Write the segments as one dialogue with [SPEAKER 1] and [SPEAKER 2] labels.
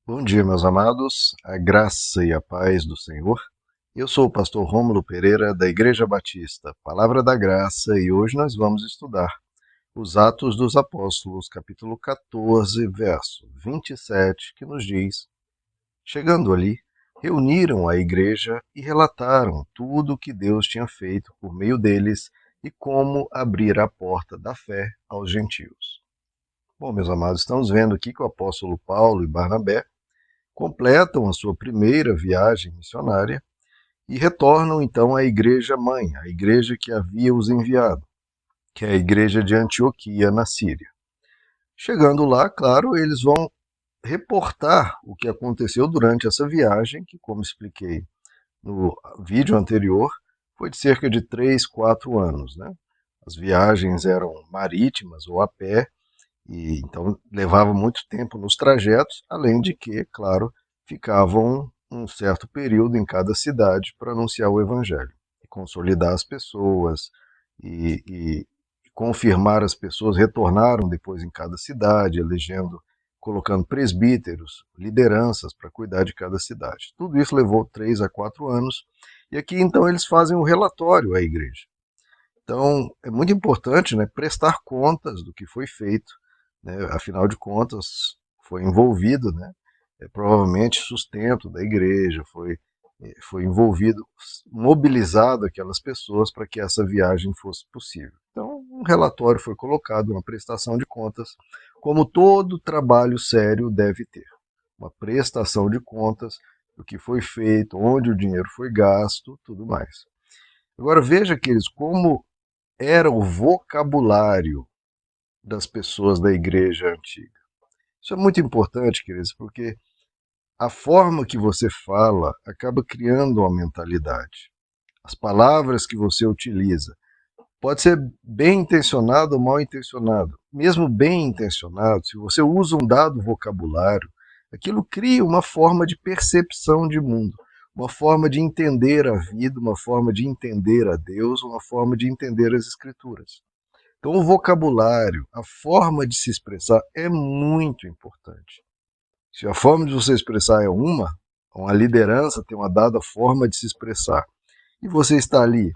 [SPEAKER 1] Bom dia, meus amados, a graça e a paz do Senhor. Eu sou o pastor Rômulo Pereira, da Igreja Batista, Palavra da Graça, e hoje nós vamos estudar os Atos dos Apóstolos, capítulo 14, verso 27, que nos diz: Chegando ali, reuniram a igreja e relataram tudo o que Deus tinha feito por meio deles e como abrir a porta da fé aos gentios. Bom, meus amados, estamos vendo aqui que o apóstolo Paulo e Barnabé completam a sua primeira viagem missionária e retornam então à igreja mãe, a igreja que havia os enviado, que é a igreja de Antioquia, na Síria. Chegando lá, claro, eles vão reportar o que aconteceu durante essa viagem, que, como expliquei no vídeo anterior, foi de cerca de 3, 4 anos. Né? As viagens eram marítimas ou a pé, e então levava muito tempo nos trajetos, além de que, claro, ficavam um certo período em cada cidade para anunciar o evangelho, e consolidar as pessoas e confirmar as pessoas. Retornaram depois em cada cidade, elegendo, colocando presbíteros, lideranças para cuidar de cada cidade. Tudo isso levou 3 a 4 anos, e aqui então eles fazem um relatório à igreja. Então, é muito importante, né, prestar contas do que foi feito, né, afinal de contas, foi envolvido, né, provavelmente sustento da igreja, foi envolvido, mobilizado aquelas pessoas para que essa viagem fosse possível. Então, um relatório foi colocado, uma prestação de contas, como todo trabalho sério deve ter. Uma prestação de contas do que foi feito, onde o dinheiro foi gasto, tudo mais. Agora veja, queridos, como era o vocabulário das pessoas da igreja antiga. Isso é muito importante, queridos, porque a forma que você fala acaba criando uma mentalidade. As palavras que você utiliza pode ser bem intencionado ou mal intencionado. Mesmo bem intencionado, se você usa um dado vocabulário, aquilo cria uma forma de percepção de mundo, uma forma de entender a vida, uma forma de entender a Deus, uma forma de entender as Escrituras. Então, o vocabulário, a forma de se expressar é muito importante. Se a forma de você expressar é uma liderança tem uma dada forma de se expressar, e você está ali,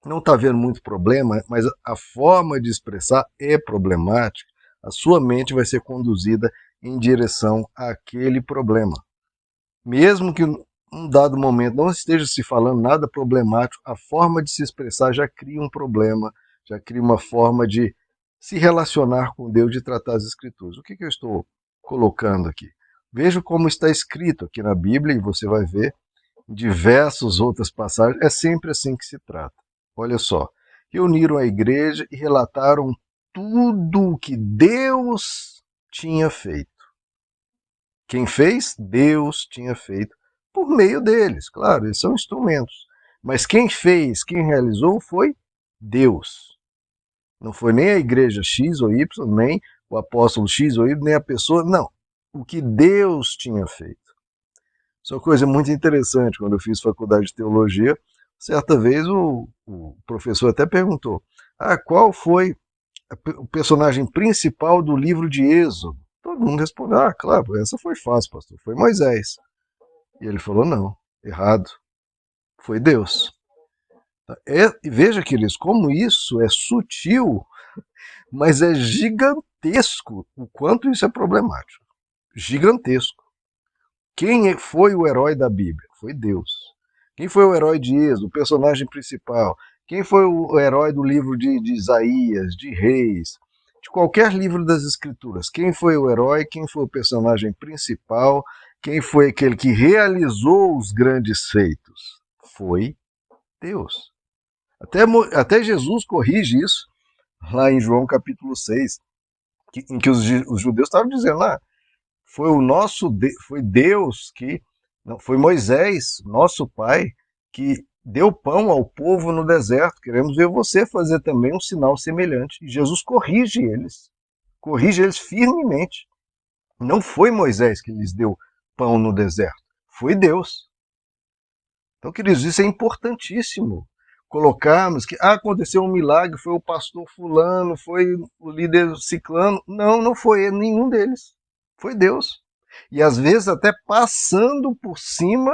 [SPEAKER 1] não está vendo muito problema, mas a forma de expressar é problemática, a sua mente vai ser conduzida em direção àquele problema. Mesmo que em um dado momento não esteja se falando nada problemático, a forma de se expressar já cria um problema, já cria uma forma de se relacionar com Deus, de tratar as Escrituras. O que eu estou colocando aqui? Veja como está escrito aqui na Bíblia, e você vai ver em diversas outras passagens, é sempre assim que se trata. Olha só, reuniram a igreja e relataram tudo o que Deus tinha feito. Quem fez? Deus tinha feito por meio deles. Claro, eles são instrumentos. Mas quem fez, quem realizou foi Deus. Não foi nem a igreja X ou Y, nem o apóstolo X ou Y, nem a pessoa, não. O que Deus tinha feito. Isso é uma coisa muito interessante. Quando eu fiz faculdade de teologia, certa vez o professor até perguntou: qual foi o personagem principal do livro de Êxodo? Todo mundo respondeu: claro, essa foi fácil, pastor, foi Moisés. E ele falou: não, errado, foi Deus. E veja, queridos, como isso é sutil, mas é gigantesco o quanto isso é problemático. Gigantesco. Quem foi o herói da Bíblia? Foi Deus. Quem foi o herói de Êxodo, o personagem principal? Quem foi o herói do livro de Isaías, de Reis, de qualquer livro das Escrituras? Quem foi o herói? Quem foi o personagem principal? Quem foi aquele que realizou os grandes feitos? Foi Deus. Até Jesus corrige isso lá em João capítulo 6, em que os judeus estavam dizendo lá, foi o foi Deus que, não, foi Moisés, nosso pai, que deu pão ao povo no deserto. Queremos ver você fazer também um sinal semelhante. E Jesus corrige eles firmemente. Não foi Moisés que lhes deu pão no deserto, foi Deus. Então, queridos, isso é importantíssimo. Colocarmos que aconteceu um milagre, foi o pastor fulano, foi o líder ciclano. Não, não foi nenhum deles. Foi Deus. E às vezes até passando por cima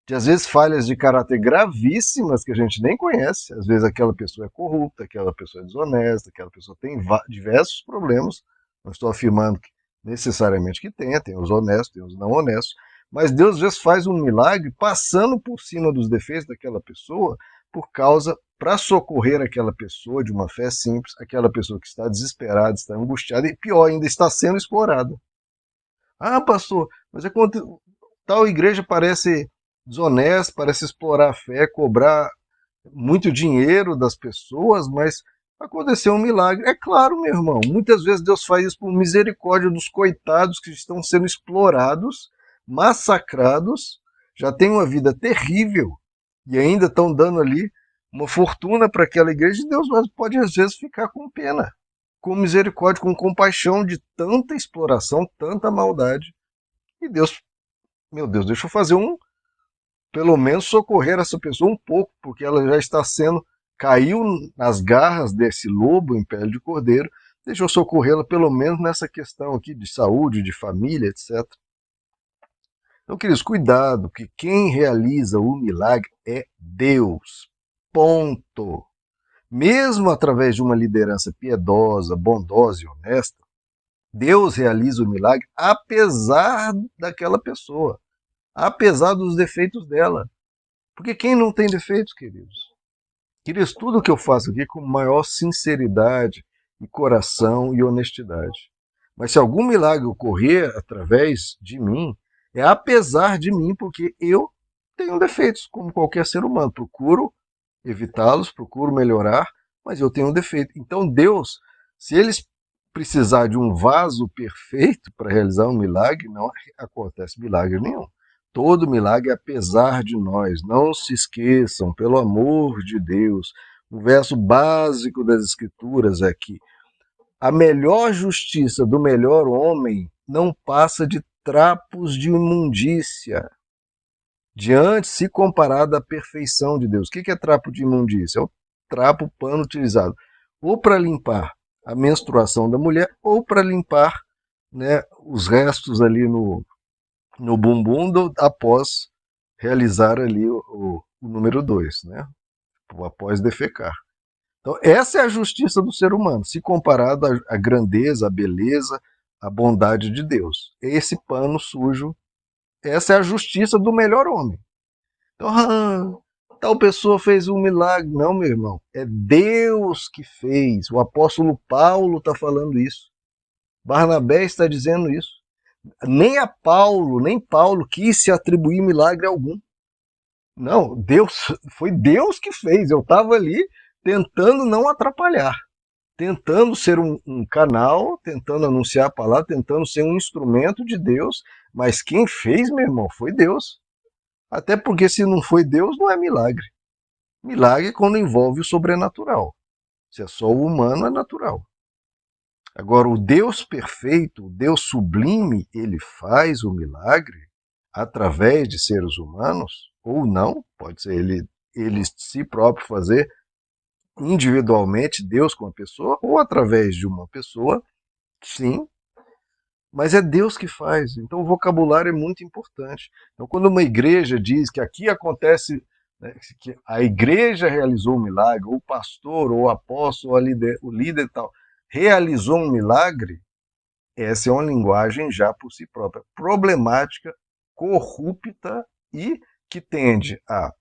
[SPEAKER 1] de, às vezes, falhas de caráter gravíssimas que a gente nem conhece. Às vezes aquela pessoa é corrupta, aquela pessoa é desonesta, aquela pessoa tem diversos problemas. Não estou afirmando que necessariamente que tenha, tem os honestos, tem os não honestos, mas Deus às vezes faz um milagre passando por cima dos defeitos daquela pessoa por causa, para socorrer aquela pessoa de uma fé simples, aquela pessoa que está desesperada, está angustiada e pior ainda, está sendo explorada. Ah, pastor, mas é quando tal igreja parece desonesta, parece explorar a fé, cobrar muito dinheiro das pessoas, mas aconteceu um milagre. É claro, meu irmão, muitas vezes Deus faz isso por misericórdia dos coitados que estão sendo explorados, massacrados, já têm uma vida terrível e ainda estão dando ali uma fortuna para aquela igreja. E Deus pode às vezes ficar com pena, com misericórdia, com compaixão de tanta exploração, tanta maldade. E Deus, meu Deus, deixa eu fazer pelo menos socorrer essa pessoa um pouco, porque ela já está sendo, caiu nas garras desse lobo em pele de cordeiro, deixa eu socorrê-la pelo menos nessa questão aqui de saúde, de família, etc. Então, queridos, cuidado, que quem realiza o milagre é Deus. Ponto. Mesmo através de uma liderança piedosa, bondosa e honesta, Deus realiza o milagre apesar daquela pessoa, apesar dos defeitos dela. Porque quem não tem defeitos, queridos? Queridos, tudo que eu faço aqui com maior sinceridade e coração e honestidade. Mas se algum milagre ocorrer através de mim, é apesar de mim, porque eu tenho defeitos, como qualquer ser humano. Procuro evitá-los, procuro melhorar, mas eu tenho um defeito. Então Deus, se eles precisar de um vaso perfeito para realizar um milagre, não acontece milagre nenhum. Todo milagre é apesar de nós. Não se esqueçam, pelo amor de Deus. O verso básico das Escrituras é que a melhor justiça do melhor homem não passa de trapos de imundícia, diante, se comparado à perfeição de Deus. O que é trapo de imundícia? É o trapo, pano utilizado ou para limpar a menstruação da mulher ou para limpar, né, os restos ali no bumbum após realizar ali o número 2, né, após defecar. Então, essa é a justiça do ser humano, se comparado à grandeza, à beleza, à bondade de Deus. Esse pano sujo, essa é a justiça do melhor homem. Então, tal pessoa fez um milagre. Não, meu irmão, é Deus que fez. O apóstolo Paulo está falando isso. Barnabé está dizendo isso. Nem Paulo quis se atribuir milagre algum. Não, foi Deus que fez. Eu estava ali tentando não atrapalhar, tentando ser um canal, tentando anunciar a palavra, tentando ser um instrumento de Deus, mas quem fez, meu irmão, foi Deus. Até porque se não foi Deus, não é milagre. Milagre é quando envolve o sobrenatural. Se é só o humano, é natural. Agora, o Deus perfeito, o Deus sublime, ele faz o milagre através de seres humanos, ou não, pode ser ele si próprio fazer individualmente, Deus com a pessoa, ou através de uma pessoa, sim, mas é Deus que faz. Então o vocabulário é muito importante. Então quando uma igreja diz que aqui acontece, né, que a igreja realizou um milagre, ou o pastor, ou o apóstolo, ou o líder e tal, realizou um milagre, essa é uma linguagem já por si própria, problemática, corrupta e que tende a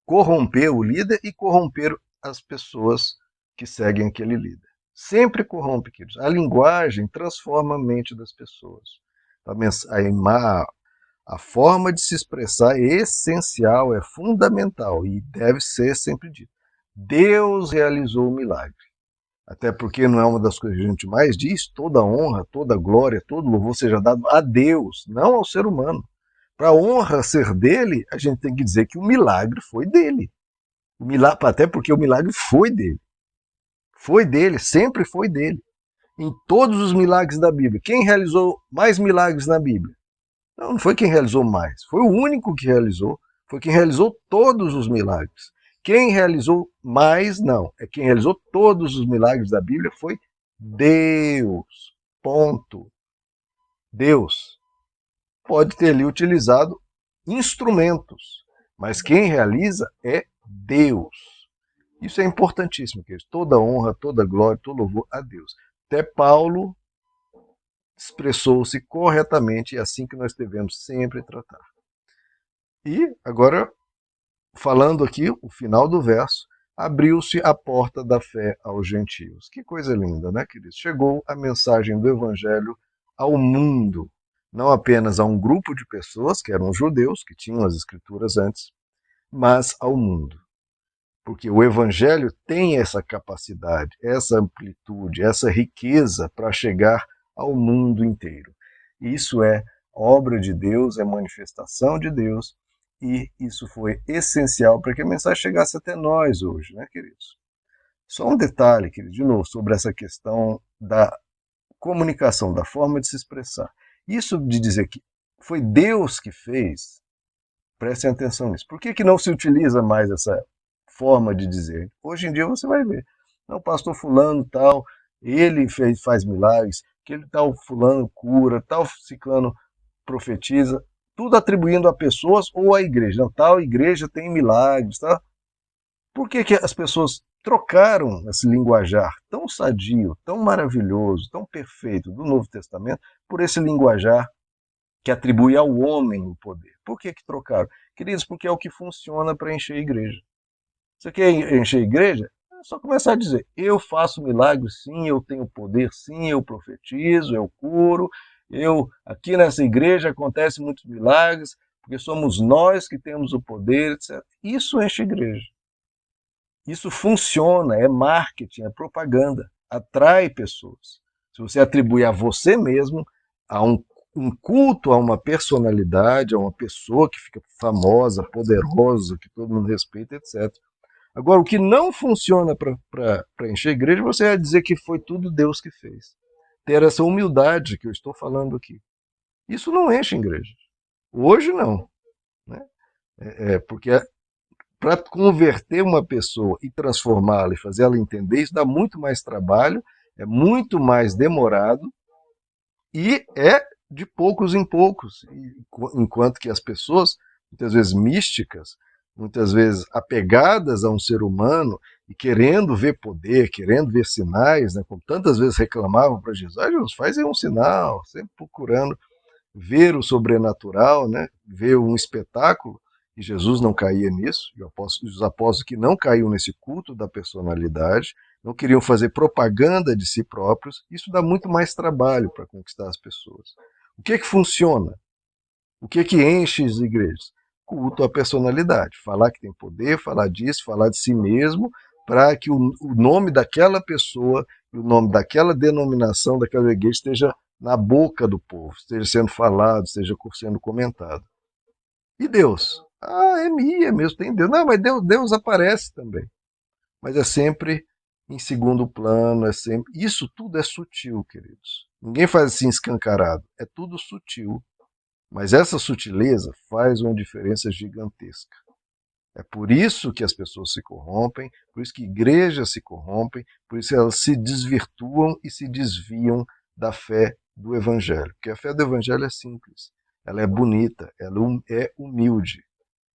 [SPEAKER 1] corromper o líder e corromper as pessoas que seguem aquele líder. Sempre corrompe, queridos. A linguagem transforma a mente das pessoas. A forma de se expressar é essencial, é fundamental e deve ser sempre dito. Deus realizou o milagre. Até porque não é uma das coisas que a gente mais diz, toda honra, toda glória, todo louvor seja dado a Deus, não ao ser humano. Para a honra ser dele, a gente tem que dizer que o milagre foi dele. Até porque o milagre foi dele. Foi dele, sempre foi dele. Em todos os milagres da Bíblia. Quem realizou mais milagres na Bíblia? Não foi quem realizou mais. Foi o único que realizou. Foi quem realizou todos os milagres. Quem realizou mais, não. É quem realizou todos os milagres da Bíblia foi Deus. Ponto. Deus. pode ter ali utilizado instrumentos, mas quem realiza é Deus. Isso é importantíssimo, queridos. Toda honra, toda glória, todo louvor a Deus. Até Paulo expressou-se corretamente e é assim que nós devemos sempre tratar. E agora, falando aqui, o final do verso, abriu-se a porta da fé aos gentios. Que coisa linda, né, queridos? Chegou a mensagem do evangelho ao mundo, não apenas a um grupo de pessoas, que eram os judeus, que tinham as escrituras antes, mas ao mundo. Porque o evangelho tem essa capacidade, essa amplitude, essa riqueza para chegar ao mundo inteiro. Isso é obra de Deus, é manifestação de Deus, e isso foi essencial para que a mensagem chegasse até nós hoje, né, queridos? Só um detalhe, queridos, de novo, sobre essa questão da comunicação, da forma de se expressar. Isso de dizer que foi Deus que fez, prestem atenção nisso. Por que não se utiliza mais essa forma de dizer? Hoje em dia você vai ver. Não, o pastor fulano tal, ele faz milagres, aquele tal fulano cura, tal ciclano profetiza, tudo atribuindo a pessoas ou à igreja. Não, tal igreja tem milagres, tá? Por que as pessoas trocaram esse linguajar tão sadio, tão maravilhoso, tão perfeito do Novo Testamento por esse linguajar que atribui ao homem o poder? Por que trocaram? Queridos, porque é o que funciona para encher a igreja. Você quer encher a igreja? É só começar a dizer, eu faço milagres sim, eu tenho poder sim, eu profetizo, eu curo, aqui nessa igreja acontecem muitos milagres, porque somos nós que temos o poder, etc. Isso enche a igreja. Isso funciona, é marketing, é propaganda, atrai pessoas. Se você atribui a você mesmo, a um culto a uma personalidade, a uma pessoa que fica famosa, poderosa, que todo mundo respeita, etc. Agora, o que não funciona para encher a igreja, você vai dizer que foi tudo Deus que fez. Ter essa humildade que eu estou falando aqui. Isso não enche a igreja. Hoje não. Né? Porque para converter uma pessoa e transformá-la e fazer ela entender, isso dá muito mais trabalho, é muito mais demorado e é de poucos em poucos. Enquanto que as pessoas, muitas vezes místicas, muitas vezes apegadas a um ser humano e querendo ver poder, querendo ver sinais, né, como tantas vezes reclamavam para Jesus, Jesus, faz aí um sinal, sempre procurando ver o sobrenatural, né, ver um espetáculo, e Jesus não caía nisso, e os apóstolos que não caíam nesse culto da personalidade, não queriam fazer propaganda de si próprios, isso dá muito mais trabalho para conquistar as pessoas. O que funciona? O que enche as igrejas? Culto à personalidade, falar que tem poder, falar disso, falar de si mesmo, para que o nome daquela pessoa e o nome daquela denominação, daquela igreja esteja na boca do povo, esteja sendo falado, esteja sendo comentado. E Deus? É mesmo, tem Deus. Não, mas Deus aparece também. Mas é sempre em segundo plano, é sempre. Isso tudo é sutil, queridos. Ninguém faz assim escancarado. É tudo sutil. Mas essa sutileza faz uma diferença gigantesca. É por isso que as pessoas se corrompem, por isso que igrejas se corrompem, por isso elas se desvirtuam e se desviam da fé do Evangelho. Porque a fé do Evangelho é simples, ela é bonita, ela é humilde.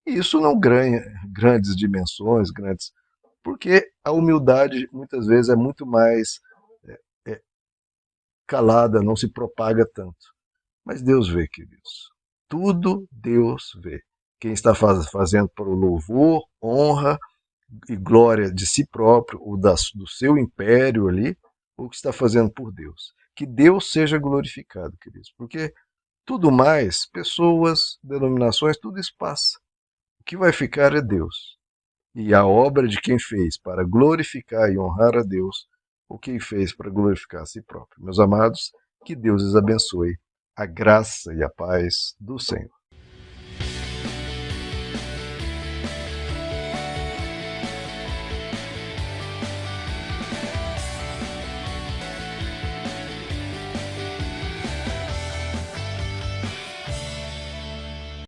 [SPEAKER 1] E isso não ganha grandes dimensões, porque a humildade muitas vezes é muito mais calada, não se propaga tanto. Mas Deus vê, queridos. Tudo Deus vê. Quem está fazendo para o louvor, honra e glória de si próprio, ou do seu império ali, ou que está fazendo por Deus. Que Deus seja glorificado, queridos. Porque tudo mais, pessoas, denominações, tudo isso passa. O que vai ficar é Deus. E a obra de quem fez para glorificar e honrar a Deus, ou quem fez para glorificar a si próprio. Meus amados, que Deus os abençoe. A graça e a paz do Senhor.